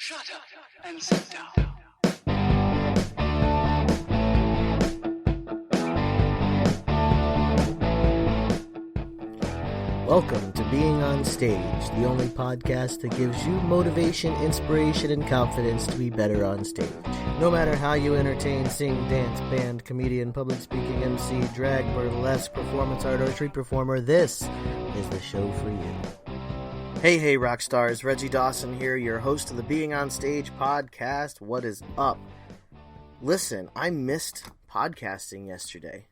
Shut up and sit down. Welcome to Being on Stage, the only podcast that gives you motivation, inspiration, and confidence to be better on stage. No matter how you entertain, sing, dance, band, comedian, public speaking, MC, drag, burlesque, performance art, or street performer, this is the show for you. Hey, rock stars, Reggie Dawson here, your host of the Being on Stage podcast. What is up? Listen, I missed podcasting yesterday.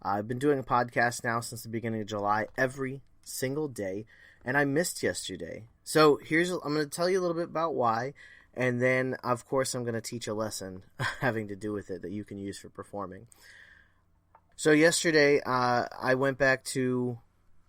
I've been doing a podcast now since the beginning of July, every single day, and I missed yesterday. So I'm going to tell you a little bit about why, and then of course I'm going to teach a lesson having to do with it that you can use for performing. So yesterday I went back to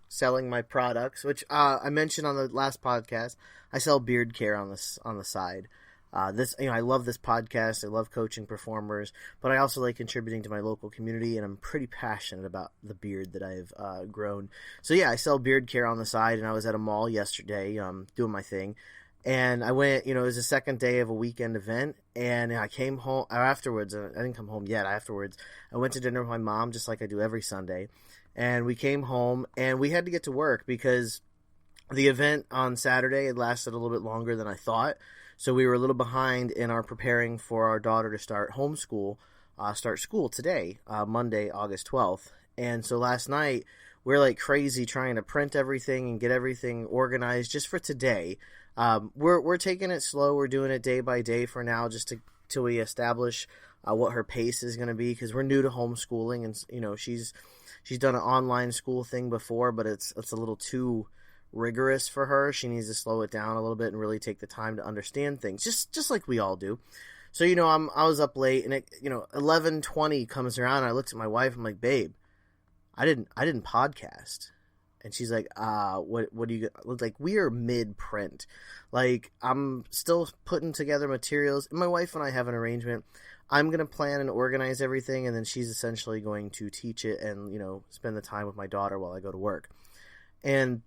selling my products, which I mentioned on the last podcast. I sell beard care on the side. I love this podcast. I love coaching performers, but I also like contributing to my local community, and I'm pretty passionate about the beard that I've grown. So yeah, I sell beard care on the side, and I was at a mall yesterday doing my thing, and I went, it was the second day of a weekend event, and I came home afterwards. I didn't come home yet. Afterwards, I went to dinner with my mom, just like I do every Sunday, and we came home, and we had to get to work because the event on Saturday had lasted a little bit longer than I thought. So we were a little behind in our preparing for our daughter to start school today, Monday, August 12th. And so last night, we're like crazy trying to print everything and get everything organized just for today. We're taking it slow. We're doing it day by day for now, just till we establish what her pace is going to be, because we're new to homeschooling, and she's done an online school thing before, but it's a little too rigorous for her. She needs to slow it down a little bit and really take the time to understand things, just like we all do. So I was up late, and 11:20 comes around, and I looked at my wife. I'm like, babe, I didn't podcast. And she's like, what do you look like? We are mid print. Like, I'm still putting together materials, and my wife and I have an arrangement. I'm going to plan and organize everything, and then she's essentially going to teach it and, spend the time with my daughter while I go to work. And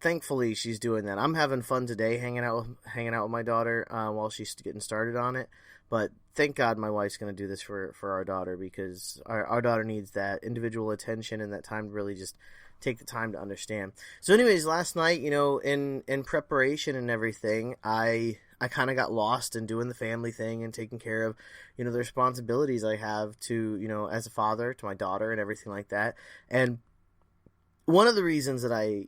thankfully she's doing that. I'm having fun today hanging out with my daughter while she's getting started on it. But thank God my wife's going to do this for our daughter, because our daughter needs that individual attention and that time to really just take the time to understand. So anyways, last night, in preparation and everything, I kind of got lost in doing the family thing and taking care of, the responsibilities I have to, as a father to my daughter and everything like that. And one of the reasons that I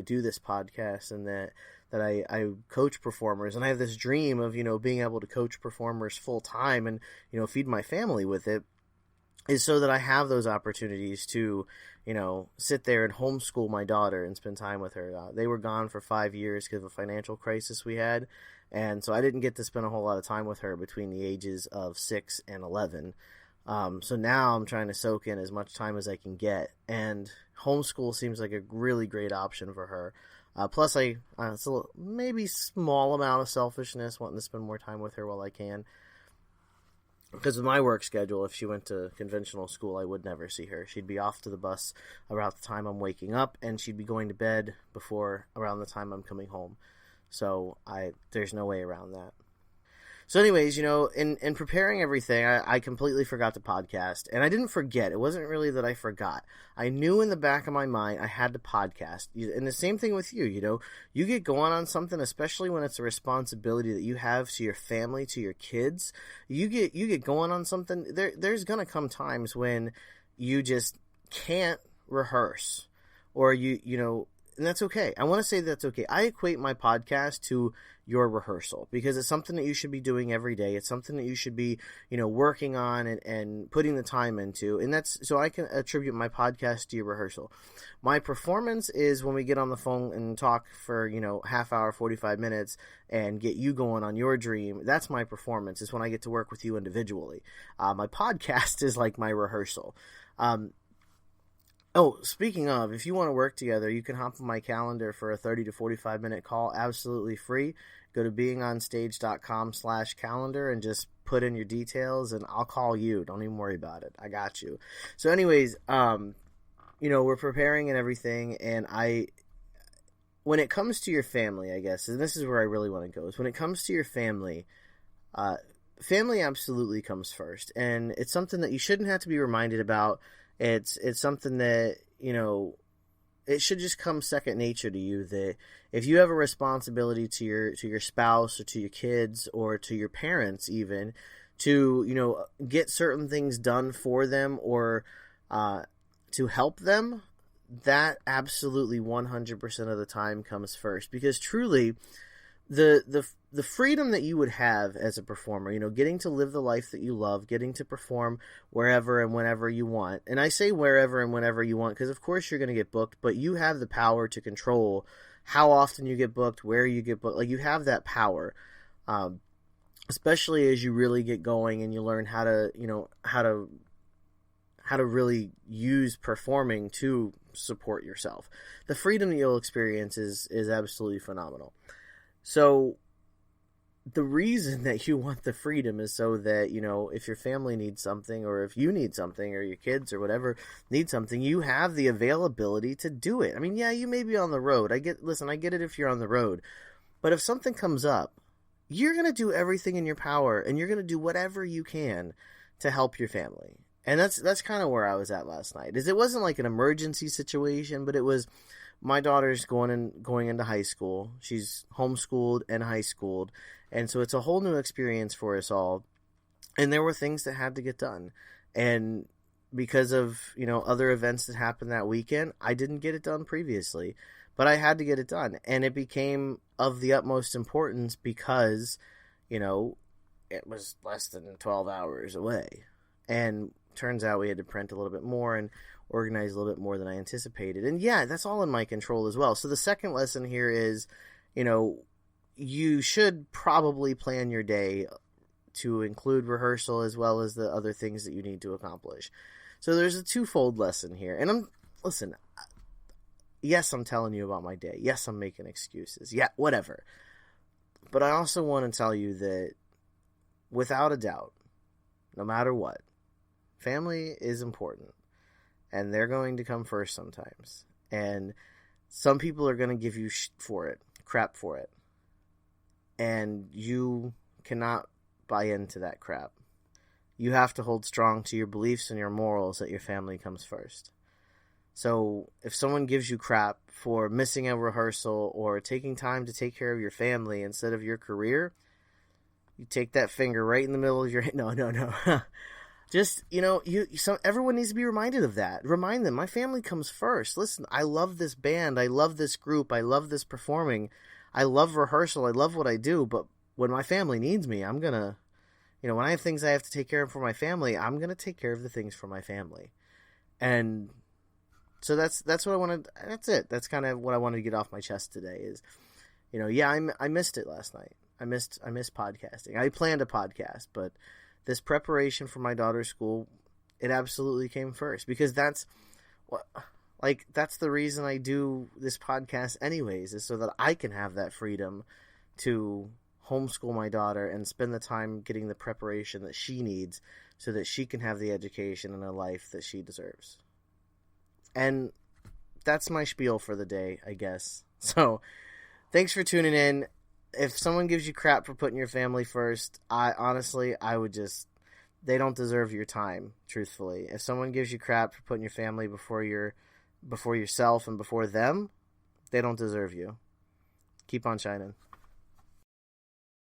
do this podcast and that I coach performers, and I have this dream of, being able to coach performers full time and, feed my family with it, is so that I have those opportunities to, sit there and homeschool my daughter and spend time with her. They were gone for 5 years because of a financial crisis we had, and so I didn't get to spend a whole lot of time with her between the ages of 6 and 11. So now I'm trying to soak in as much time as I can get, and homeschool seems like a really great option for her. Plus, it's a maybe small amount of selfishness, wanting to spend more time with her while I can. Because of my work schedule, if she went to conventional school, I would never see her. She'd be off to the bus around the time I'm waking up, and she'd be going to bed around the time I'm coming home. So there's no way around that. So anyways, in preparing everything, I completely forgot to podcast. And I didn't forget. It wasn't really that I forgot. I knew in the back of my mind I had to podcast. And the same thing with you, You get going on something, especially when it's a responsibility that you have to your family, to your kids. You get going on something. There's going to come times when you just can't rehearse. Or and that's okay. I want to say that's okay. I equate my podcast to your rehearsal, because it's something that you should be doing every day. It's something that you should be, working on and putting the time into. And so I can attribute my podcast to your rehearsal. My performance is when we get on the phone and talk for, half hour, 45 minutes and get you going on your dream. That's my performance, is when I get to work with you individually. My podcast is like my rehearsal. Oh, speaking of, if you want to work together, you can hop on my calendar for a 30 to 45 minute call, absolutely free. Go to beingonstage.com/calendar and just put in your details, and I'll call you. Don't even worry about it. I got you. So anyways, we're preparing and everything, and when it comes to your family, I guess, and this is where I really want to go, is when it comes to your family, family absolutely comes first. And it's something that you shouldn't have to be reminded about. It's something that, it should just come second nature to you, that if you have a responsibility to your spouse or to your kids or to your parents even to, get certain things done for them or to help them, that absolutely 100% of the time comes first. Because truly, the freedom that you would have as a performer, getting to live the life that you love, getting to perform wherever and whenever you want. And I say wherever and whenever you want because, of course, you're going to get booked, but you have the power to control how often you get booked, where you get booked. Like, you have that power, especially as you really get going and you learn how to really use performing to support yourself. The freedom that you'll experience is absolutely phenomenal. So the reason that you want the freedom is so that, if your family needs something or if you need something or your kids or whatever need something, you have the availability to do it. I mean, yeah, you may be on the road. I get it if you're on the road. But if something comes up, you're going to do everything in your power and you're going to do whatever you can to help your family. And that's kind of where I was at last night. It wasn't like an emergency situation, but it was my daughter's going into high school. She's homeschooled and high schooled. And so it's a whole new experience for us all. And there were things that had to get done. And because of, other events that happened that weekend, I didn't get it done previously. But I had to get it done. And it became of the utmost importance because, it was less than 12 hours away. And turns out we had to print a little bit more and organize a little bit more than I anticipated. And yeah, that's all in my control as well. So the second lesson here is, you should probably plan your day to include rehearsal as well as the other things that you need to accomplish. So there's a twofold lesson here. And yes, I'm telling you about my day. Yes, I'm making excuses. Yeah, whatever. But I also want to tell you that without a doubt, no matter what, family is important. And they're going to come first sometimes. And some people are going to give you crap for it. And you cannot buy into that crap. You have to hold strong to your beliefs and your morals that your family comes first. So if someone gives you crap for missing a rehearsal or taking time to take care of your family instead of your career, you take that finger right in the middle of your head. No. Just, everyone needs to be reminded of that. Remind them, my family comes first. Listen, I love this band. I love this group. I love this performing. I love rehearsal. I love what I do. But when my family needs me, I'm going to, when I have things I have to take care of for my family, I'm going to take care of the things for my family. And so that's what I wanted. That's it. That's kind of what I wanted to get off my chest today is, I missed it last night. I missed podcasting. I planned a podcast, but this preparation for my daughter's school, it absolutely came first because that's the reason I do this podcast anyways, is so that I can have that freedom to homeschool my daughter and spend the time getting the preparation that she needs so that she can have the education and a life that she deserves. And that's my spiel for the day, I guess. So thanks for tuning in. If someone gives you crap for putting your family first, I would just, they don't deserve your time, truthfully. If someone gives you crap for putting your family before yourself and before them, they don't deserve you. Keep on shining.